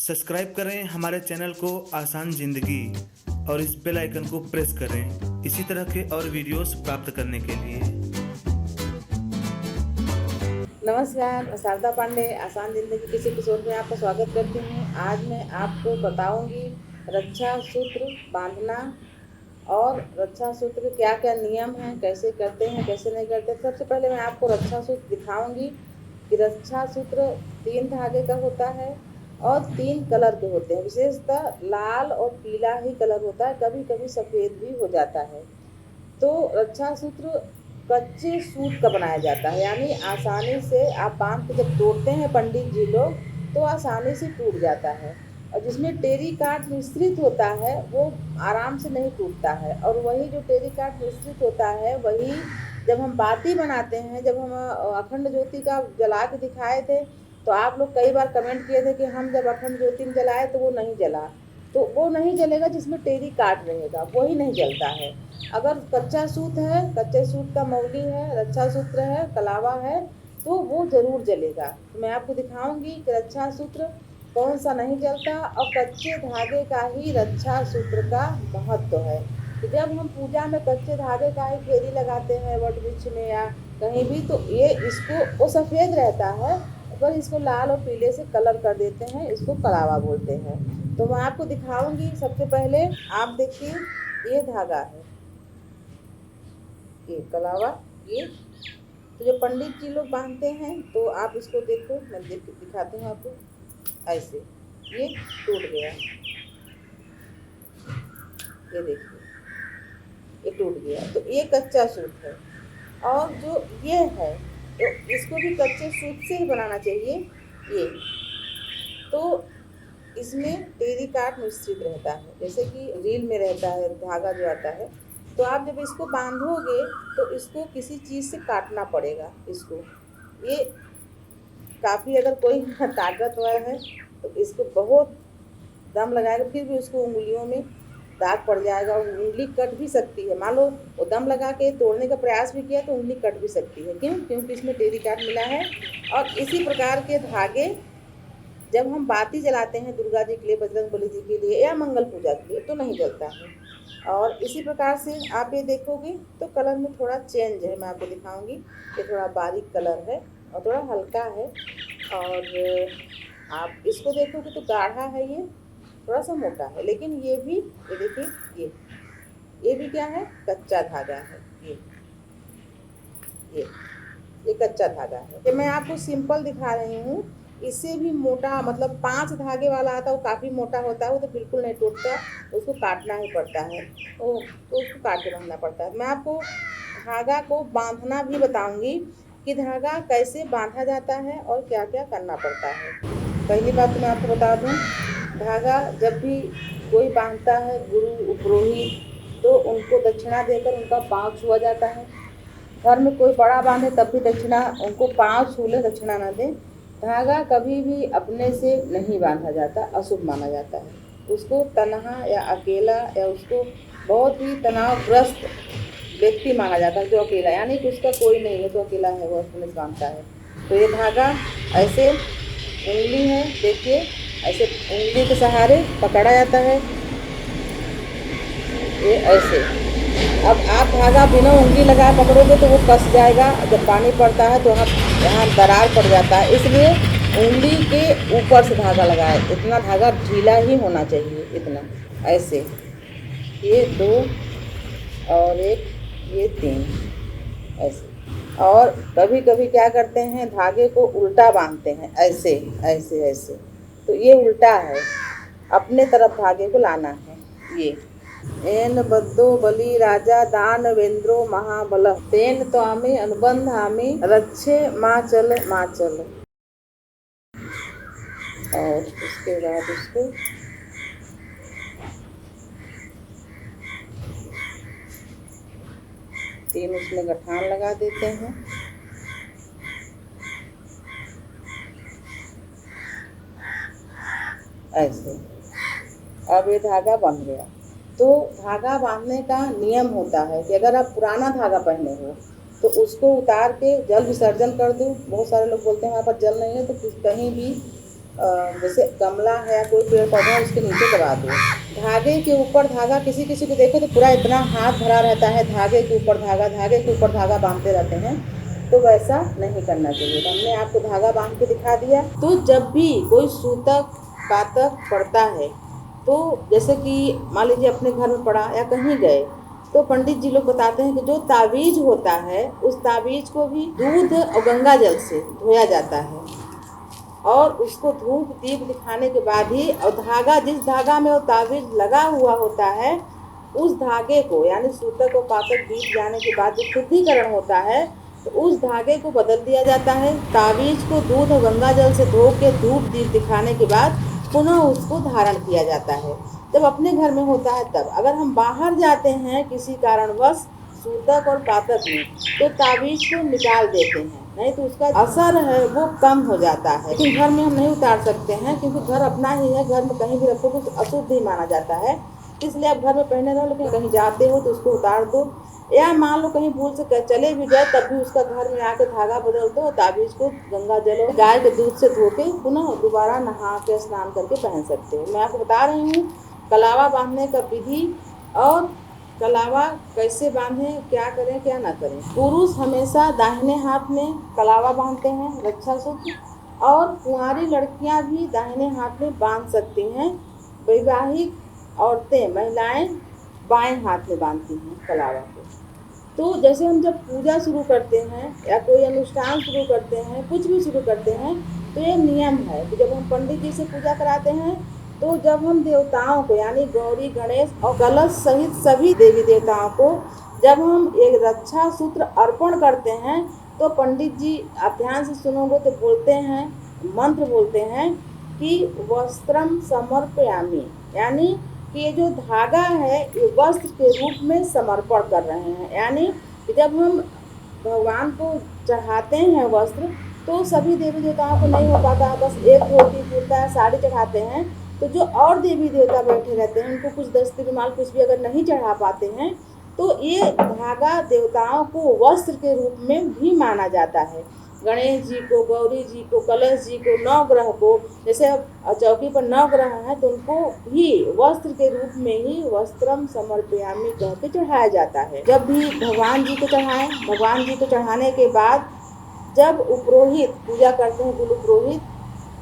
Subscribe करें हमारे channel को आसान जिंदगी और इस बेल आइकन को प्रेस करें इसी तरह के और वीडियोस प्राप्त करने के लिए। नमस्कार, मैं शारदा पांडे आसान ज़िंदगी किसी एपिसोड में आपका स्वागत करती हूँ। आज मैं आपको बताऊंगी रक्षा सूत्र बांधना और रक्षा सूत्र के क्या क्या नियम हैं, कैसे करते हैं कैसे नहीं करते। सबसे पहले मैं आपको रक्षा सूत्र दिखाऊंगी कि रक्षा सूत्र 3 धागे का होता है और 3 कलर के होते हैं। विशेषतः लाल और पीला ही कलर होता है, कभी कभी सफ़ेद भी हो जाता है। तो रक्षा सूत्र कच्चे सूत का बनाया जाता है, यानी आसानी से आप बांध के जब तोड़ते हैं पंडित जी लोग तो आसानी से टूट जाता है। और जिसमें टेरिकाट मिश्रित होता है वो आराम से नहीं टूटता है। और वही जो टेरिकाट मिश्रित होता है वही जब हम बाती बनाते हैं, जब हम अखंड ज्योति का जला के दिखाए थे तो आप लोग कई बार कमेंट किए थे कि हम जब अखंड ज्योति में जलाए तो वो नहीं जला। तो वो नहीं जलेगा जिसमें टेरिकाट रहेगा, वही नहीं जलता है। अगर कच्चा सूत है, कच्चे सूत का मौली है, रक्षा सूत्र है, कलावा है, तो वो ज़रूर जलेगा। तो मैं आपको दिखाऊंगी कि रक्षा सूत्र कौन सा नहीं जलता और कच्चे धागे का ही रक्षा सूत्र का महत्व है। तो जब हम पूजा में कच्चे धागे का ही फेरी लगाते हैं वट वृक्ष में या कहीं भी, तो ये इसको वो सफ़ेद रहता है पर इसको लाल और पीले से कलर कर देते हैं, इसको कलावा बोलते हैं। तो मैं आपको दिखाऊंगी। सबसे पहले आप देखिए, ये धागा है, ये कलावा, ये तो जो पंडित जी लोग बांधते हैं तो आप इसको देखो, मैं दिखाती हूँ आपको। ऐसे ये टूट गया, ये देखिए ये टूट गया। तो ये कच्चा सूत है। और जो ये है तो इसको भी कच्चे सूत से ही बनाना चाहिए। ये तो इसमें टेरिकाट मिश्रित रहता है, जैसे कि रील में रहता है धागा जो आता है। तो आप जब इसको बांधोगे तो इसको किसी चीज़ से काटना पड़ेगा। इसको ये काफ़ी अगर कोई ताकतवर है तो इसको बहुत दम लगाएगा, फिर भी उसको उंगलियों में दाग पड़ जाएगा, उंगली कट भी सकती है। मान लो वो दम लगा के तोड़ने का प्रयास भी किया तो उंगली कट भी सकती है। क्यों? क्योंकि इसमें टेरिकाट मिला है। और इसी प्रकार के धागे जब हम बाती जलाते हैं दुर्गा जी के लिए, बजरंगबली जी के लिए या मंगल पूजा के लिए, तो नहीं जलता है। और इसी प्रकार से आप ये देखोगे तो कलर में थोड़ा चेंज है, मैं आपको दिखाऊंगी। ये थोड़ा बारीक कलर है और थोड़ा हल्का है। और आप इसको देखोगे तो गाढ़ा है, ये थोड़ा सा मोटा है। लेकिन ये भी, ये देखिए, ये भी क्या है, कच्चा धागा है। ये कच्चा धागा है। ये मैं आपको सिंपल दिखा रही हूँ। इससे भी मोटा, मतलब 5 धागे वाला आता है, वो काफ़ी मोटा होता है, वो तो बिल्कुल नहीं टूटता, उसको काटना ही पड़ता है। तो उसको काट के बांधना पड़ता है। मैं आपको धागा को बांधना भी बताऊंगी कि धागा कैसे बांधा जाता है और क्या क्या करना पड़ता है। पहली बात तो मैं आपको बता दूं, धागा जब भी कोई बांधता है, गुरु पुरोहित, तो उनको दक्षिणा देकर उनका पाँव छुआ जाता है। घर में कोई बड़ा बांधे तब भी दक्षिणा, उनको पाँव छू ले, दक्षिणा न दें। धागा कभी भी अपने से नहीं बांधा जाता, अशुभ माना जाता है। उसको तनहा या अकेला या उसको बहुत ही तनावग्रस्त व्यक्ति माना जाता है जो अकेला, यानी कि उसका कोई नहीं है तो अकेला है, वो अपने से बांधता है। तो ये धागा ऐसे, उंगली है देखिए, ऐसे उंगली के सहारे पकड़ा जाता है, ये ऐसे। अब आप धागा बिना उंगली लगाए पकड़ोगे तो वो कस जाएगा, जब पानी पड़ता है तो यहाँ दरार पड़ जाता है। इसलिए उंगली के ऊपर से धागा लगाए, इतना धागा ढीला ही होना चाहिए, इतना ऐसे। ये 2 और 1, ये 3 ऐसे। और कभी कभी क्या करते हैं, धागे को उल्टा बांधते हैं, ऐसे ऐसे ऐसे। तो ये उल्टा है, अपने तरफ धागे को लाना है। ये एन बद्धो बलि राजा दानवेंद्रो महाबल तेन त्वामे अनुबंधामि रक्षे माचल माचल। और उसके बाद उसको तीन उसमें गठान लगा देते हैं। ऐसे। अब ये धागा बंध गया। तो धागा बांधने का नियम होता है कि अगर आप पुराना धागा पहने हो तो उसको उतार के जल विसर्जन कर दो। बहुत सारे लोग बोलते हैं हमारे पास जल नहीं है, तो कहीं भी जैसे गमला है या कोई पेड़ पौधा है उसके नीचे दबा दो। धागे के ऊपर धागा, किसी किसी को देखो तो पूरा इतना हाथ भरा रहता है, धागे के ऊपर धागा, धागे के ऊपर धागा बांधते रहते हैं, तो वैसा नहीं करना चाहिए। तो हमने आपको धागा बांध के दिखा दिया। तो जब भी कोई सूतक पातक पड़ता है, तो जैसे कि मान लीजिए अपने घर में पड़ा या कहीं गए, तो पंडित जी लोग बताते हैं कि जो ताबीज होता है उस ताबीज को भी दूध और गंगा जल से धोया जाता है, और उसको धूप दीप दिखाने के बाद ही, और धागा, जिस धागा में वो ताबीज लगा हुआ होता है उस धागे को, यानी सूतक और पातक बीत जाने के बाद जो शुद्धिकरण होता है, तो उस धागे को बदल दिया जाता है। ताबीज को दूध और गंगा जल से धो के धूप दीप दिखाने के बाद पुनः उसको धारण किया जाता है। जब अपने घर में होता है तब, अगर हम बाहर जाते हैं किसी कारणवश सूतक और पातक में, तो ताबीज को निकाल देते हैं, नहीं तो उसका असर है वो कम हो जाता है। लेकिन घर में हम नहीं उतार सकते हैं, क्योंकि घर अपना ही है, घर में कहीं भी रखो तो अशुद्ध ही माना जाता है। इसलिए आप घर में पहने रहो, लेकिन कहीं जाते हो तो उसको उतार दो, या मान लो कहीं भूल से चले भी गए तब भी उसका घर में आके धागा बदल दो, ताबीज को गंगा जल और गाय के दूध से धो के पुनः दोबारा नहा के स्नान करके पहन सकते हो। मैं आपको बता रही हूँ कलावा बांधने का विधि, और कलावा कैसे बांधें, क्या करें क्या ना करें। पुरुष हमेशा दाहिने हाथ में कलावा बांधते हैं, रक्षा सूत्र, और कुंवारी लड़कियां भी दाहिने हाथ में बांध सकती हैं। वैवाहिक औरतें, महिलाएं बाएं हाथ में बांधती हैं कलावा को। तो जैसे हम जब पूजा शुरू करते हैं या कोई अनुष्ठान शुरू करते हैं, कुछ भी शुरू करते हैं, तो ये नियम है कि जब हम पंडित जी से पूजा कराते हैं, तो जब हम देवताओं को, यानी गौरी, गणेश और कलश सहित सभी देवी देवताओं को जब हम एक रक्षा सूत्र अर्पण करते हैं, तो पंडित जी, आप ध्यान से सुनोगे तो बोलते हैं, मंत्र बोलते हैं कि वस्त्रम समर्पयामि, यानी कि ये जो धागा है ये वस्त्र के रूप में समर्पण कर रहे हैं। यानी कि जब हम भगवान को चढ़ाते हैं वस्त्र, तो सभी देवी देवताओं को नहीं हो पाता, बस एक धोती कुर्ता साड़ी चढ़ाते हैं, तो जो और देवी देवता बैठे रहते हैं उनको कुछ दस्ती रुमाल कुछ भी अगर नहीं चढ़ा पाते हैं, तो ये धागा देवताओं को वस्त्र के रूप में भी माना जाता है। गणेश जी को, गौरी जी को, कलश जी को, नवग्रह को, जैसे चौकी पर नवग्रह हैं तो उनको भी वस्त्र के रूप में ही वस्त्रम समर्पयामि कह के चढ़ाया जाता है। जब भी भगवान जी को चढ़ाएं, भगवान जी को चढ़ाने के बाद जब उपरोहित पूजा करते हैं, कुल उपरोहित,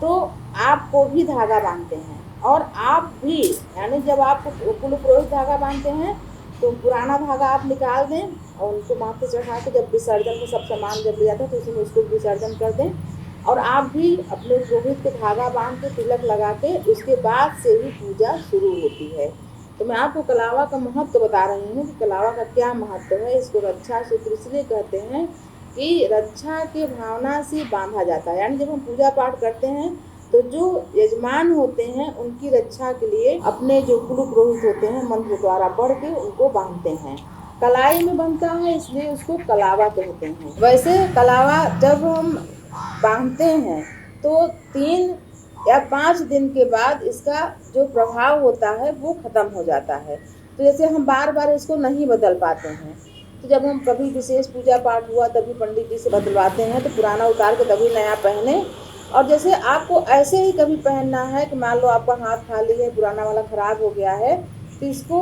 तो आपको भी धागा बांधते हैं, और आप भी, यानी जब आप कुल उपरोहित धागा बांधते हैं तो पुराना धागा आप निकाल दें और उनको माथे चढ़ा के जब विसर्जन में सब सामान जब ले जाते हैं तो उसी में उसको विसर्जन कर दें, और आप भी अपने पुरोहित के धागा बांध के तिलक लगा के उसके बाद से ही पूजा शुरू होती है। तो मैं आपको कलावा का महत्व बता रही हूँ कि कलावा का क्या महत्व है। इसको रक्षा सूत्र इसलिए कहते हैं कि रक्षा के भावना से बांधा जाता है, यानी जब हम पूजा पाठ करते हैं तो जो यजमान होते हैं उनकी रक्षा के लिए अपने जो कुल पुरोहित होते हैं मंत्र द्वारा पढ़ के उनको बांधते हैं। कलाई में बनता है इसलिए उसको कलावा कहते हैं। वैसे कलावा जब हम बांधते हैं तो 3 या 5 दिन के बाद इसका जो प्रभाव होता है वो खत्म हो जाता है। तो जैसे हम बार बार इसको नहीं बदल पाते हैं, तो जब हम कभी विशेष पूजा पाठ हुआ तभी पंडित जी से बदलवाते हैं, तो पुराना उतार के तभी नया पहने। और जैसे आपको ऐसे ही कभी पहनना है कि मान लो आपका हाथ खाली है, पुराना वाला खराब हो गया है, तो इसको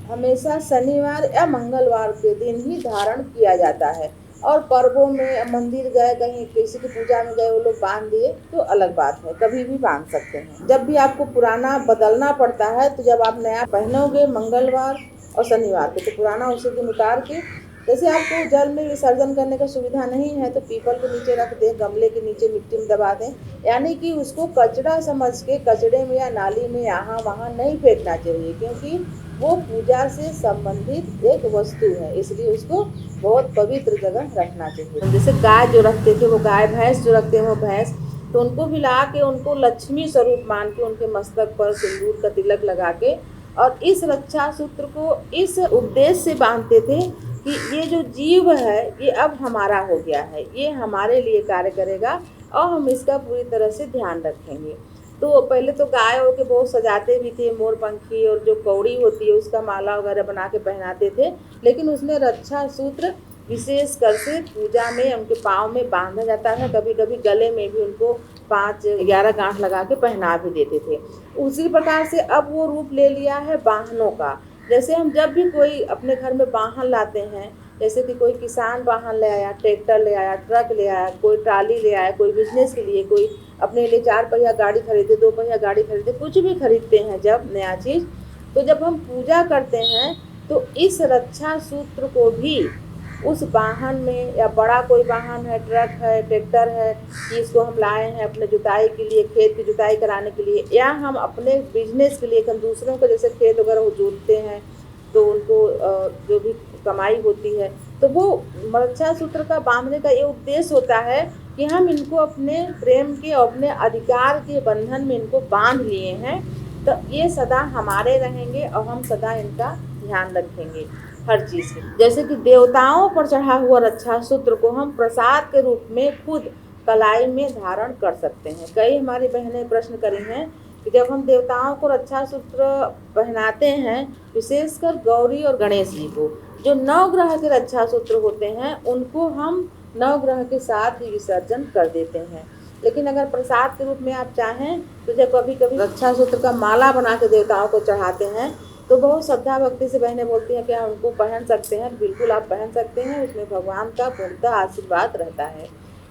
हमेशा शनिवार या मंगलवार के दिन ही धारण किया जाता है। और पर्वों में मंदिर गए, कहीं किसी की पूजा में गए, वो लोग बांध दिए तो अलग बात है, कभी भी बांध सकते हैं। जब भी आपको पुराना बदलना पड़ता है तो जब आप नया पहनोगे मंगलवार और शनिवार को, तो पुराना उसी दिन उतार के, जैसे आपको जल में विसर्जन करने का सुविधा नहीं है तो पीपल के नीचे रख दें, गमले के नीचे मिट्टी में दबा दें, यानी कि उसको कचरा समझ के कचड़े में या नाली में यहाँ वहाँ नहीं फेंकना चाहिए, क्योंकि वो पूजा से संबंधित एक वस्तु है, इसलिए उसको बहुत पवित्र जगह रखना चाहिए। जैसे गाय जो रखते थे वो गाय, भैंस जो रखते हैं वो भैंस, तो उनको भी ला के उनको लक्ष्मी स्वरूप मान के उनके मस्तक पर सिंदूर का तिलक लगा के और इस रक्षा सूत्र को इस उपदेश से बांधते थे कि ये जो जीव है ये अब हमारा हो गया है, ये हमारे लिए कार्य करेगा और हम इसका पूरी तरह से ध्यान रखेंगे। तो पहले तो गायों के बहुत सजाते भी थे, मोर पंखी और जो कौड़ी होती है उसका माला वगैरह बना के पहनाते थे, लेकिन उसमें रक्षा सूत्र विशेष कर से पूजा में उनके पाँव में बांधा जाता है, कभी कभी गले में भी उनको 5-11 गांठ लगा के पहना भी देते थे। उसी प्रकार से अब वो रूप ले लिया है वाहनों का। जैसे हम जब भी कोई अपने घर में वाहन लाते हैं, जैसे कि कोई किसान वाहन ले आया, ट्रैक्टर ले आया, ट्रक ले आया, कोई ट्राली ले आया, कोई बिजनेस के लिए, कोई अपने लिए 4 पहिया गाड़ी खरीदे, 2 पहिया गाड़ी खरीदे, कुछ भी खरीदते हैं जब नया चीज़, तो जब हम पूजा करते हैं तो इस रक्षा सूत्र को भी उस वाहन में, या बड़ा कोई वाहन है, ट्रक है, ट्रैक्टर है, कि इसको हम लाए हैं अपने जुताई के लिए, खेत की जुताई कराने के लिए, या हम अपने बिजनेस के लिए, हम दूसरों को जैसे खेत वगैरह वो जोतते हैं तो उनको जो भी कमाई होती है, तो वो रक्षा सूत्र का बांधने का ये उद्देश्य होता है कि हम इनको अपने प्रेम के और अपने अधिकार के बंधन में इनको बांध लिए हैं, तो ये सदा हमारे रहेंगे और हम सदा इनका ध्यान रखेंगे हर चीज़ में। जैसे कि देवताओं पर चढ़ा हुआ रक्षा सूत्र को हम प्रसाद के रूप में खुद कलाई में धारण कर सकते हैं। कई हमारी बहनें प्रश्न करी हैं कि जब हम देवताओं को रक्षा सूत्र पहनाते हैं, विशेषकर गौरी और गणेश जी को, जो 9 ग्रह के रक्षा सूत्र होते हैं, उनको हम 9 ग्रह के साथ ही विसर्जन कर देते हैं। लेकिन अगर प्रसाद के रूप में आप चाहें तो जब कभी कभी रक्षा सूत्र का माला बना के देवताओं को चढ़ाते हैं, तो बहुत श्रद्धा भक्ति से बहनें बोलती हैं कि हम उनको पहन सकते हैं। बिल्कुल आप पहन सकते हैं, उसमें भगवान का पूर्णतः आशीर्वाद रहता है।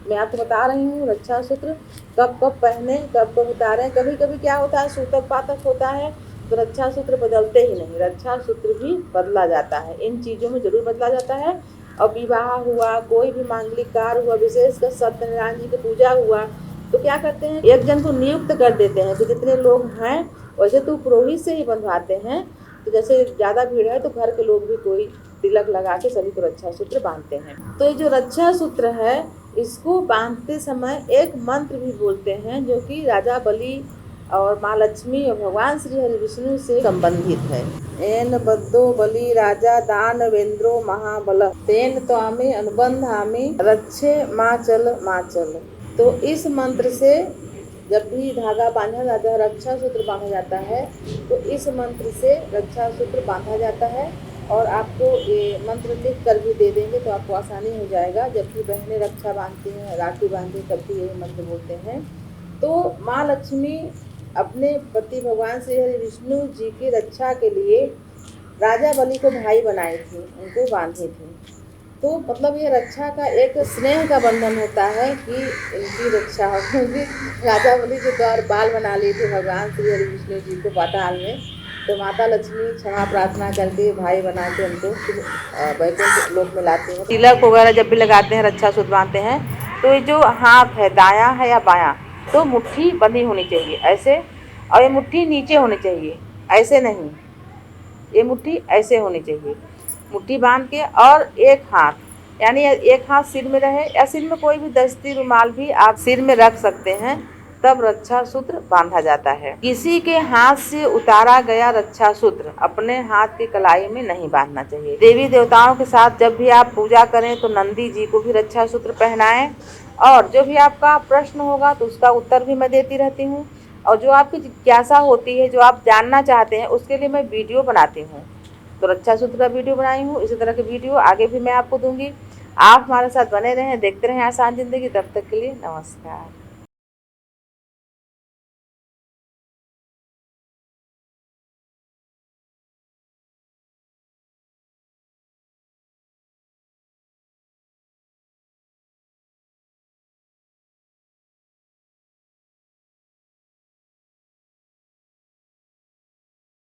मैं आपको बता रही हूँ रक्षा सूत्र कब कब पहने, कब कब उतारें। कभी कभी क्या होता है, सूतक पातक होता है तो रक्षा सूत्र बदलते ही नहीं, रक्षा सूत्र भी बदला जाता है। इन चीज़ों में जरूर बदला जाता है। और विवाह हुआ, कोई भी मांगलिक कार्य हुआ, विशेषकर सत्यनारायण जी की पूजा हुआ, तो क्या करते हैं, एक जन को नियुक्त कर देते हैं कि जितने लोग हैं, वैसे तो पुरोहित से ही बंधवाते हैं, तो जैसे ज़्यादा भीड़ है तो घर के लोग भी कोई तिलक लगा के सभी को रक्षा सूत्र बांधते हैं। तो ये जो रक्षा सूत्र है, इसको बांधते समय एक मंत्र भी बोलते हैं जो कि राजा बलि और माँ लक्ष्मी और भगवान श्री हरि विष्णु से संबंधित है। एन बद्धो बलि राजा दानवेंद्रो महाबल, तेन त्वामे अनुबंधामि रक्षे माचल माचल। तो इस मंत्र से जब भी धागा बांधा जाता है, रक्षा सूत्र बांधा जाता है, तो इस मंत्र से रक्षा सूत्र बांधा जाता है। और आपको ये मंत्र लिख कर भी दे देंगे तो आपको आसानी हो जाएगा। जब भी बहनें रक्षा बांधती हैं, राखी बांधती, तब भी यही मंत्र बोलते हैं। तो माँ लक्ष्मी अपने पति भगवान श्री हरि विष्णु जी की रक्षा के लिए राजा बलि को भाई बनाई थी, उनको बांधी थी। तो मतलब ये रक्षा का एक स्नेह का बंधन होता है कि इनकी रक्षा हो, क्योंकि राजा बलि जो बाल बना लिए थे भगवान श्री हरि विष्णु जी को पाताल में, तो माता लक्ष्मी क्षमा प्रार्थना करके भाई बना के उनको वैकुंठ लोक में लाते हैं। तिलक वगैरह जब भी लगाते हैं, रक्षा सूत्र बांधते हैं, तो ये जो हाथ है, दायां है या बायां, तो मुट्ठी बंधी होनी चाहिए ऐसे, और ये मुट्ठी नीचे होनी चाहिए, ऐसे नहीं, ये मुट्ठी ऐसे होनी चाहिए। मुट्ठी बांध के और एक हाथ, यानी एक हाथ सिर में रहे, या सिर में कोई भी दस्ती रुमाल भी आप सिर में रख सकते हैं, तब रक्षा सूत्र बांधा जाता है। किसी के हाथ से उतारा गया रक्षा सूत्र अपने हाथ की कलाई में नहीं बांधना चाहिए। देवी देवताओं के साथ जब भी आप पूजा करें तो नंदी जी को भी रक्षा सूत्र पहनाएं। और जो भी आपका प्रश्न होगा तो उसका उत्तर भी मैं देती रहती हूँ, और जो आपकी जिज्ञासा होती है, जो आप जानना चाहते हैं, उसके लिए मैं वीडियो बनाती हूँ। तो रक्षा सूत्र का वीडियो बनाई हूँ, इसी तरह के वीडियो आगे भी मैं आपको दूंगी। आप हमारे साथ बने रहें, देखते रहें आसान जिंदगी। तब तक के लिए नमस्कार।